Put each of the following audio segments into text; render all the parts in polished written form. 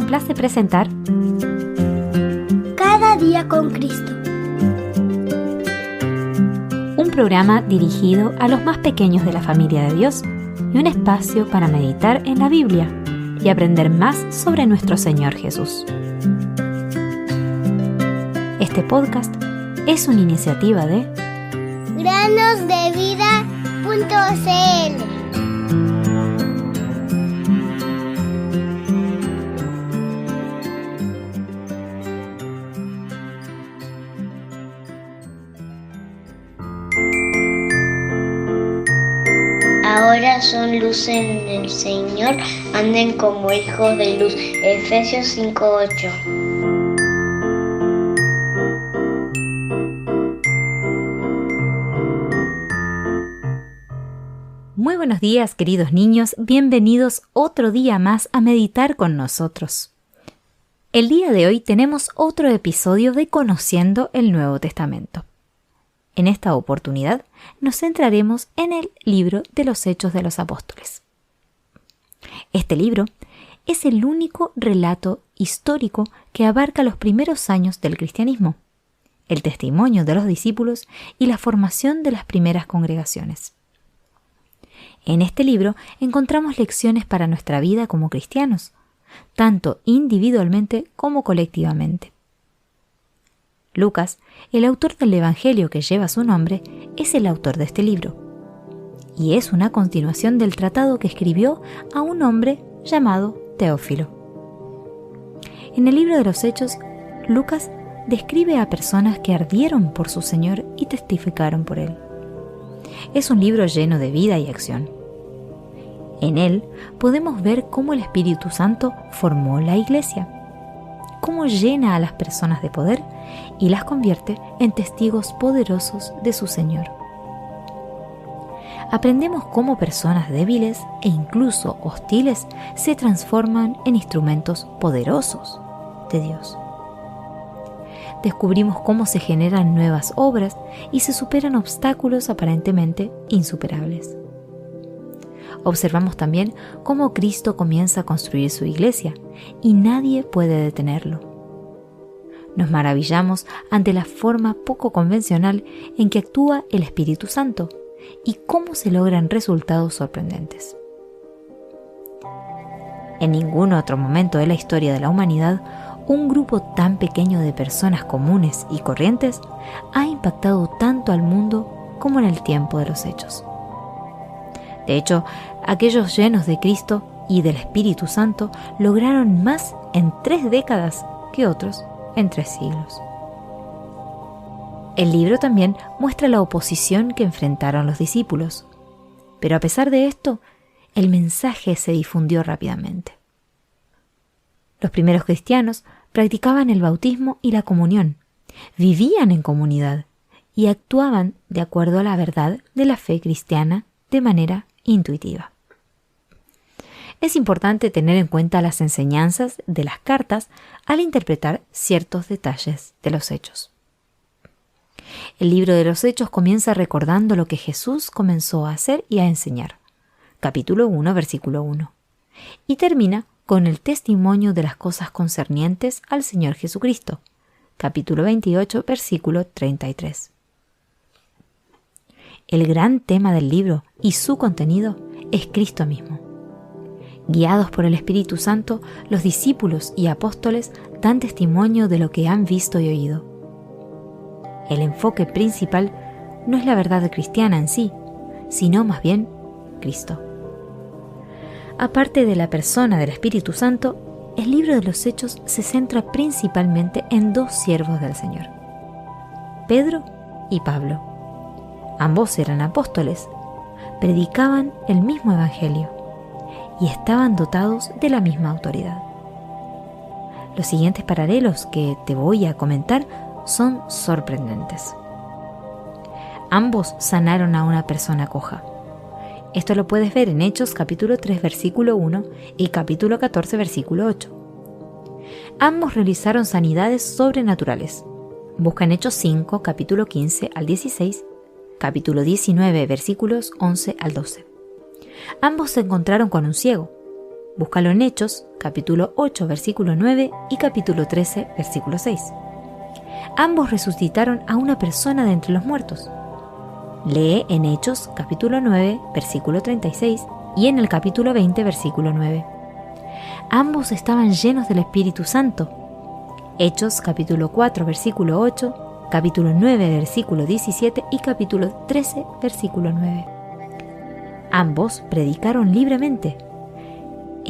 complace presentar Cada día con Cristo, un programa dirigido a los más pequeños de la familia de Dios y un espacio para meditar en la Biblia y aprender más sobre nuestro Señor Jesús. Este podcast es una iniciativa de granosdevida.cl. Ahora son luz en el Señor, anden como hijos de luz. Efesios 5:8. Muy buenos días, queridos niños, bienvenidos otro día más a meditar con nosotros. El día de hoy tenemos otro episodio de Conociendo el Nuevo Testamento. En esta oportunidad nos centraremos en el libro de los Hechos de los Apóstoles. Este libro es el único relato histórico que abarca los primeros años del cristianismo, el testimonio de los discípulos y la formación de las primeras congregaciones. En este libro encontramos lecciones para nuestra vida como cristianos, tanto individualmente como colectivamente. Lucas, el autor del Evangelio que lleva su nombre, es el autor de este libro, y es una continuación del tratado que escribió a un hombre llamado Teófilo. En el libro de los Hechos, Lucas describe a personas que ardieron por su Señor y testificaron por Él. Es un libro lleno de vida y acción. En él podemos ver cómo el Espíritu Santo formó la Iglesia, cómo llena a las personas de poder y las convierte en testigos poderosos de su Señor. Aprendemos cómo personas débiles e incluso hostiles se transforman en instrumentos poderosos de Dios. Descubrimos cómo se generan nuevas obras y se superan obstáculos aparentemente insuperables. Observamos también cómo Cristo comienza a construir su iglesia y nadie puede detenerlo. Nos maravillamos ante la forma poco convencional en que actúa el Espíritu Santo y cómo se logran resultados sorprendentes. En ningún otro momento de la historia de la humanidad, un grupo tan pequeño de personas comunes y corrientes ha impactado tanto al mundo como en el tiempo de los Hechos. De hecho, aquellos llenos de Cristo y del Espíritu Santo lograron más en 3 décadas que otros en 3 siglos. El libro también muestra la oposición que enfrentaron los discípulos, pero a pesar de esto, el mensaje se difundió rápidamente. Los primeros cristianos practicaban el bautismo y la comunión, vivían en comunidad y actuaban de acuerdo a la verdad de la fe cristiana de manera intuitiva. Es importante tener en cuenta las enseñanzas de las cartas al interpretar ciertos detalles de los hechos. El libro de los Hechos comienza recordando lo que Jesús comenzó a hacer y a enseñar, capítulo 1, versículo 1, y termina con el testimonio de las cosas concernientes al Señor Jesucristo, capítulo 28, versículo 33. El gran tema del libro y su contenido es Cristo mismo. Guiados por el Espíritu Santo, los discípulos y apóstoles dan testimonio de lo que han visto y oído. El enfoque principal no es la verdad cristiana en sí, sino más bien Cristo. Aparte de la persona del Espíritu Santo, el libro de los Hechos se centra principalmente en 2 siervos del Señor, Pedro y Pablo. Ambos eran apóstoles, predicaban el mismo evangelio y estaban dotados de la misma autoridad. Los siguientes paralelos que te voy a comentar son sorprendentes. Ambos sanaron a una persona coja. Esto lo puedes ver en Hechos capítulo 3 versículo 1 y capítulo 14 versículo 8. Ambos realizaron sanidades sobrenaturales. Busca en Hechos 5 capítulo 15 al 16, capítulo 19 versículos 11 al 12. Ambos se encontraron con un ciego. Búscalo en Hechos, capítulo 8, versículo 9 y capítulo 13, versículo 6. Ambos resucitaron a una persona de entre los muertos. Lee en Hechos, capítulo 9, versículo 36 y en el capítulo 20, versículo 9. Ambos estaban llenos del Espíritu Santo. Hechos, capítulo 4, versículo 8, capítulo 9, versículo 17 y capítulo 13, versículo 9. Ambos predicaron libremente.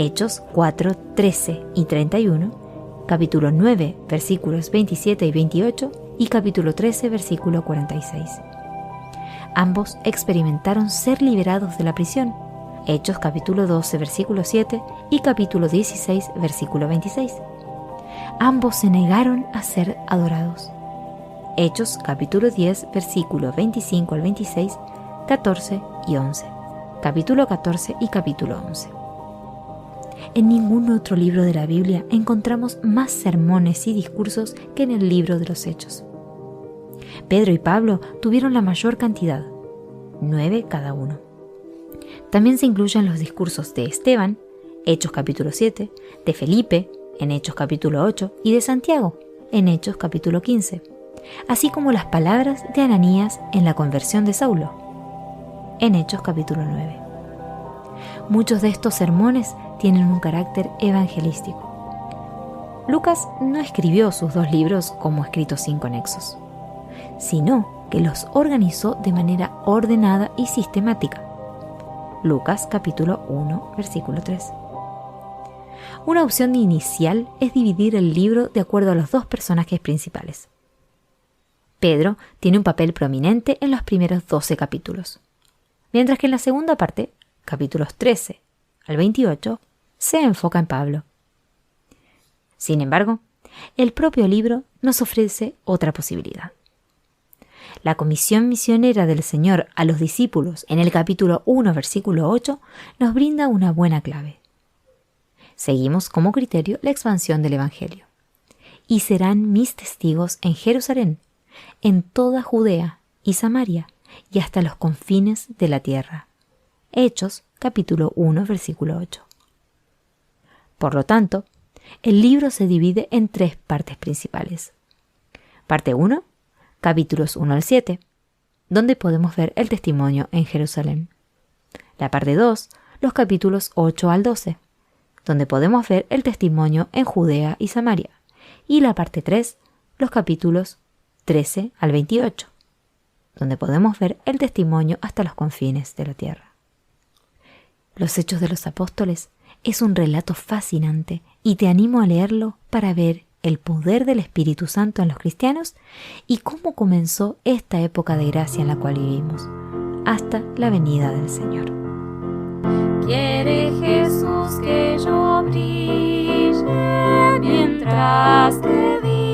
Hechos 4, 13 y 31, capítulo 9, versículos 27 y 28 y capítulo 13, versículo 46. Ambos experimentaron ser liberados de la prisión. Hechos capítulo 12, versículo 7 y capítulo 16, versículo 26. Ambos se negaron a ser adorados. Hechos capítulo 10, versículo 25 al 26, 14 y 11. Capítulo 14 y capítulo 11. En ningún otro libro de la Biblia encontramos más sermones y discursos que en el libro de los Hechos. Pedro y Pablo tuvieron la mayor cantidad, 9 cada uno. También se incluyen los discursos de Esteban, Hechos capítulo 7, de Felipe, en Hechos capítulo 8, y de Santiago, en Hechos capítulo 15, así como las palabras de Ananías en la conversión de Saulo, en Hechos capítulo 9. Muchos de estos sermones tienen un carácter evangelístico. Lucas no escribió sus 2 libros como escritos sin conexos, sino que los organizó de manera ordenada y sistemática. Lucas capítulo 1, versículo 3. Una opción inicial es dividir el libro de acuerdo a los 2 personajes principales. Pedro tiene un papel prominente en los primeros 12 capítulos, mientras que en la segunda parte, capítulos 13 al 28, se enfoca en Pablo. Sin embargo, el propio libro nos ofrece otra posibilidad. La comisión misionera del Señor a los discípulos en el capítulo 1, versículo 8, nos brinda una buena clave. Seguimos como criterio la expansión del Evangelio. Y serán mis testigos en Jerusalén, en toda Judea y Samaria, y hasta los confines de la tierra. Hechos, capítulo 1, versículo 8. Por lo tanto, el libro se divide en 3 partes principales. Parte 1, capítulos 1 al 7, donde podemos ver el testimonio en Jerusalén. La parte 2, los capítulos 8 al 12, donde podemos ver el testimonio en Judea y Samaria. Y la parte 3, los capítulos 13 al 28, donde podemos ver el testimonio hasta los confines de la tierra. Los Hechos de los Apóstoles es un relato fascinante y te animo a leerlo para ver el poder del Espíritu Santo en los cristianos y cómo comenzó esta época de gracia en la cual vivimos, hasta la venida del Señor. Quiere Jesús que yo brille mientras te vi.